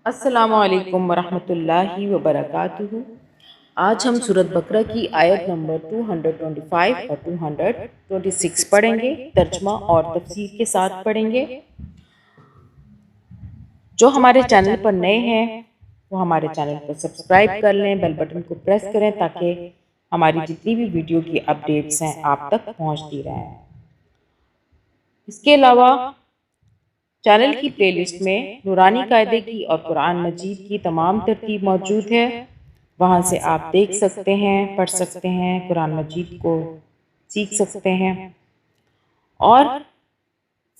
السلام علیکم ورحمۃ اللہ وبرکاتہ۔ آج ہم سورۃ بقرہ کی آیت نمبر 225 اور 226 پڑھیں گے، ترجمہ اور تفسیر کے ساتھ پڑھیں گے۔ جو ہمارے چینل پر نئے ہیں وہ ہمارے چینل کو سبسکرائب کر لیں، بیل بٹن کو پریس کریں تاکہ ہماری جتنی بھی ویڈیو کی اپڈیٹس ہیں آپ تک پہنچتی رہیں۔ اس کے علاوہ چینل کی پلے لسٹ میں نورانی قاعدے کی اور قرآن مجید کی تمام ترتیب موجود ہے، وہاں سے آپ دیکھ سکتے ہیں، پڑھ سکتے ہیں، قرآن مجید کو سیکھ سکتے ہیں، اور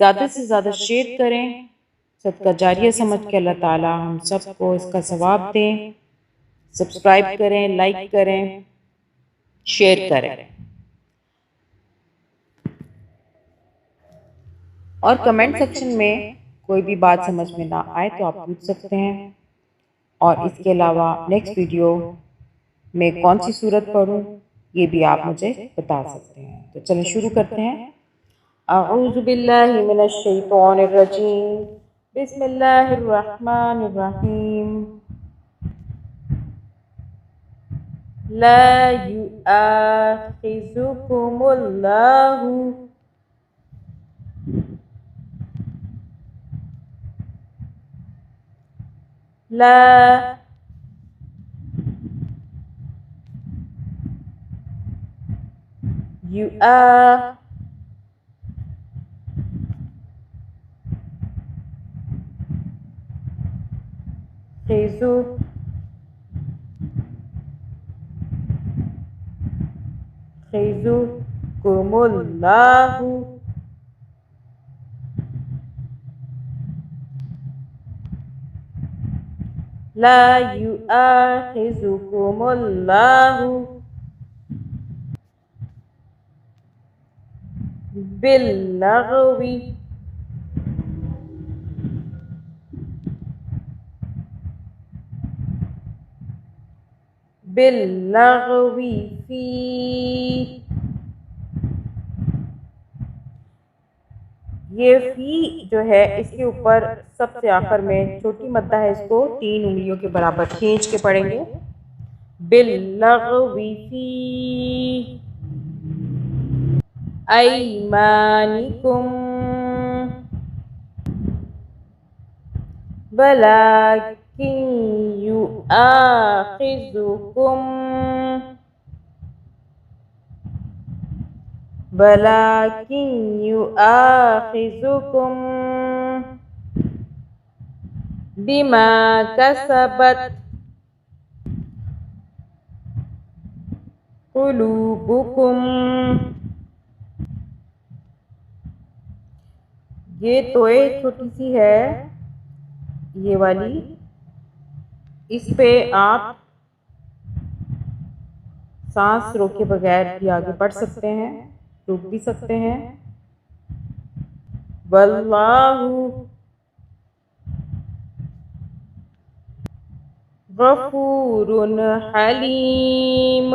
زیادہ سے زیادہ شیئر کریں، صدقہ جاریہ سمجھ کے اللہ تعالی ہم سب کو اس کا ثواب دیں۔ سبسکرائب کریں، لائک کریں، شیئر کریں، اور کمنٹ سیکشن میں کوئی بھی بات سمجھ میں نہ آئے تو آپ پوچھ سکتے ہیں۔ اور اس کے علاوہ نیکسٹ ویڈیو میں کون سی صورت پڑھوں یہ بھی آپ مجھے بتا سکتے ہیں۔ تو چلیں شروع کرتے ہیں۔ اعوذ باللہ من الشیطان الرجیم، بسم اللہ الرحمن الرحیم۔ لا یؤاخذکم اللہ لا یؤاخذکم اللہ لا یؤاخذکم اللہ باللغو فی یہ فی جو ہے اس کے اوپر سب سے آخر میں چھوٹی مدہ ہے، اس کو 3 انگلیوں کے برابر کھینچ کے پڑھیں گے۔ باللغو فی ایمانکم ولیکن یؤاخذکم بما کسبت قلوبکم۔ یہ توئے چھوٹی سی ہے، یہ والی، اس پہ آپ سانس روکے بغیر بھی آگے بڑھ سکتے ہیں، رک بھی سکتے ہیں۔ واللہ غفور حلیم۔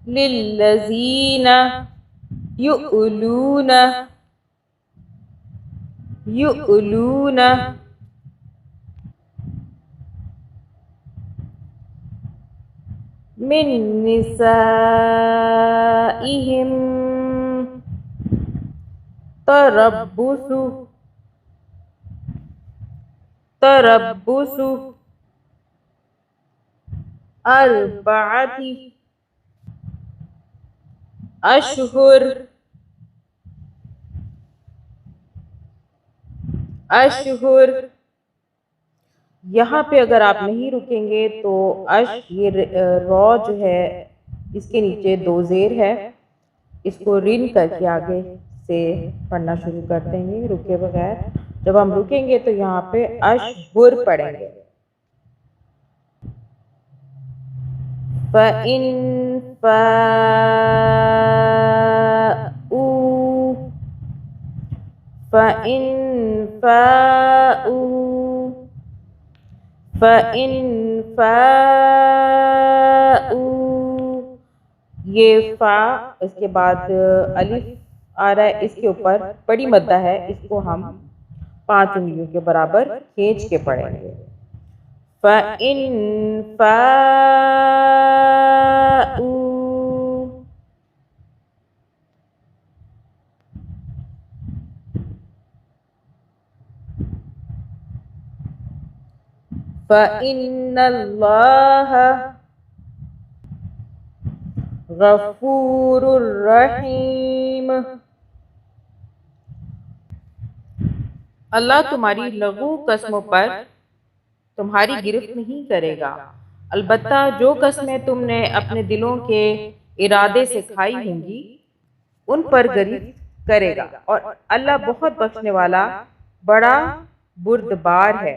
للذین یؤلون من نسائہم تربص اربعۃ اشہر یہاں پہ اگر آپ نہیں رکیں گے تو یہ رو جو ہے اس کے نیچے 2 زیر ہے، اس کو رن کر کے آگے سے پڑھنا شروع کر دیں گے رکے بغیر۔ جب ہم رکیں گے تو یہاں پہ اشہر پڑھیں گے۔ فَإِن فَاءُوا یہ فا، اس کے بعد الف آ رہا ہے، اس کے اوپر بڑی مدہ ہے، اس کو ہم 5 انگلیوں کے برابر کھینچ کے پڑھیں گے۔ فَإِن فَاءُوا فَإِنَّ اللَّهَ غفور الرحیم۔ اللہ تمہاری لغو قسموں پر تمہاری گرفت نہیں کرے گا، البتہ جو قسمیں تم نے اپنے دلوں کے ارادے سے کھائی ہوں گی ان پر گرفت کرے گا، اور اللہ بہت بخشنے والا بڑا بردبار ہے۔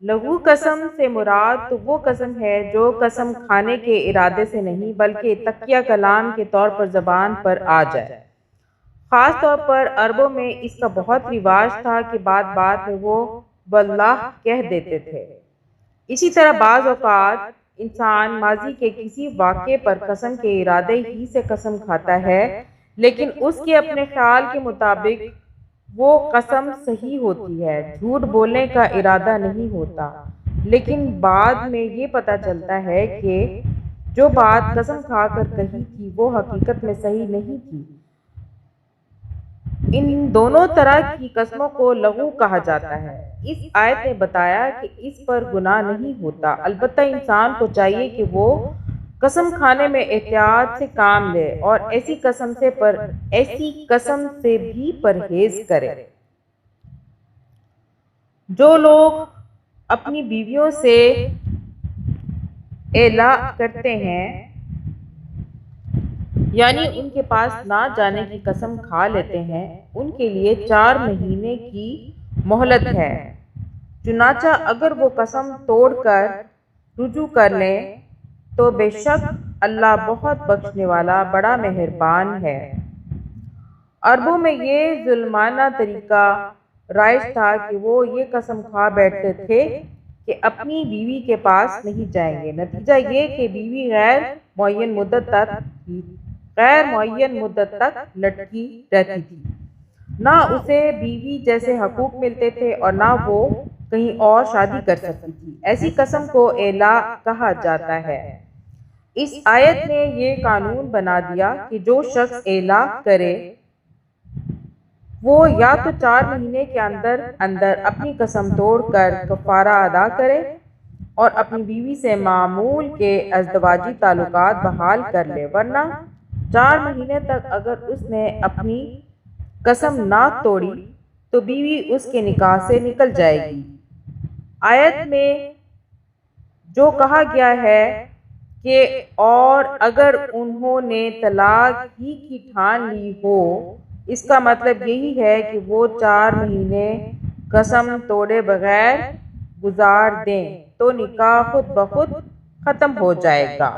لغو قسم سے مراد تو وہ قسم ہے جو قسم کھانے کے ارادے سے نہیں بلکہ تکیہ کلام کے طور پر زبان پر آ جائے۔ خاص طور پر عربوں میں اس کا بہت رواج تھا کہ بات بات میں وہ واللہ کہہ دیتے تھے۔ اسی طرح بعض اوقات انسان ماضی کے کسی واقعے پر قسم کے ارادے ہی سے قسم کھاتا ہے، لیکن اس کے اپنے خیال کے مطابق وہ قسم صحیح ہوتی ہے، جھوٹ بولنے کا ارادہ نہیں ہوتا، لیکن بعد میں یہ پتہ چلتا ہے کہ جو بات قسم کھا کر کہی تھی وہ حقیقت میں صحیح نہیں تھی۔ ان دونوں طرح کی قسموں کو لغو کہا جاتا ہے۔ اس آیت نے بتایا کہ اس پر گناہ نہیں ہوتا، البتہ انسان کو چاہیے کہ وہ قسم کھانے میں احتیاط سے کام لے اور ایسی قسم سے بھی پرہیز کرے۔ جو لوگ اپنی بیویوں سے اعلاء کرتے ہیں یعنی ان کے پاس نہ جانے کی قسم کھا لیتے ہیں، ان کے لیے 4 مہینے کی مہلت ہے۔ چنانچہ اگر وہ قسم توڑ کر رجوع کر لیں تو بے شک اللہ بہت بخشنے والا بڑا مہربان ہے۔ عربوں میں یہ ظالمانہ طریقہ رائج تھا کہ وہ یہ قسم کھا بیٹھتے تھے کہ اپنی بیوی کے پاس نہیں جائیں گے، نتیجہ یہ کہ بیوی غیر معین مدت تک لٹکی رہتی تھی، نہ اسے بیوی جیسے حقوق ملتے تھے اور نہ وہ کہیں اور شادی کر سکتی تھی۔ ایسی قسم کو اعلاء کہا جاتا ہے۔ اس آیت نے یہ قانون بنا دیا کہ جو شخص اعلاء کرے وہ یا تو 4 مہینے کے اندر اپنی قسم توڑ کر کفارہ ادا کرے اور اپنی بیوی سے معمول کے ازدواجی تعلقات بحال کر لے، ورنہ 4 مہینے تک اگر اس نے اپنی قسم نہ توڑی تو بیوی اس کے نکاح سے نکل جائے گی۔ آیت میں جو کہا گیا ہے کہ اور اگر انہوں نے طلاق ہی کی ٹھان لی ہو، اس کا مطلب یہی ہے کہ وہ 4 مہینے قسم توڑے بغیر گزار دیں تو نکاح خود بخود ختم ہو جائے گا۔